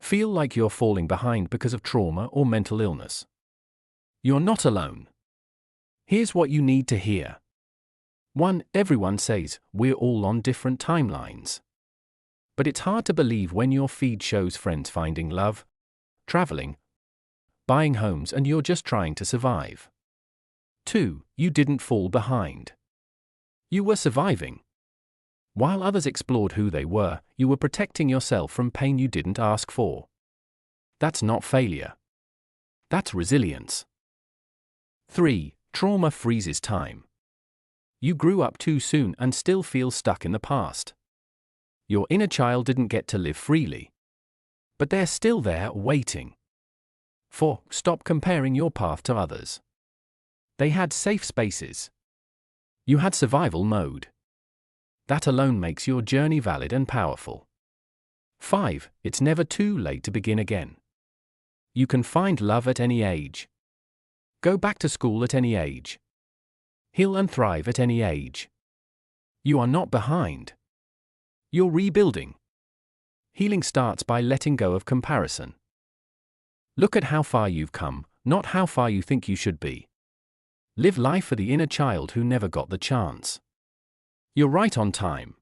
Feel like you're falling behind because of trauma or mental illness? You're not alone. Here's what you need to hear. 1. Everyone says, we're all on different timelines. But it's hard to believe when your feed shows friends finding love, traveling, buying homes, and you're just trying to survive. 2. You didn't fall behind. You were surviving. While others explored who they were, you were protecting yourself from pain you didn't ask for. That's not failure. That's resilience. 3. Trauma freezes time. You grew up too soon and still feel stuck in the past. Your inner child didn't get to live freely. But they're still there, waiting. 4. Stop comparing your path to others. They had safe spaces. You had survival mode. That alone makes your journey valid and powerful. 5. It's never too late to begin again. You can find love at any age. Go back to school at any age. Heal and thrive at any age. You are not behind. You're rebuilding. Healing starts by letting go of comparison. Look at how far you've come, not how far you think you should be. Live life for the inner child who never got the chance. You're right on time.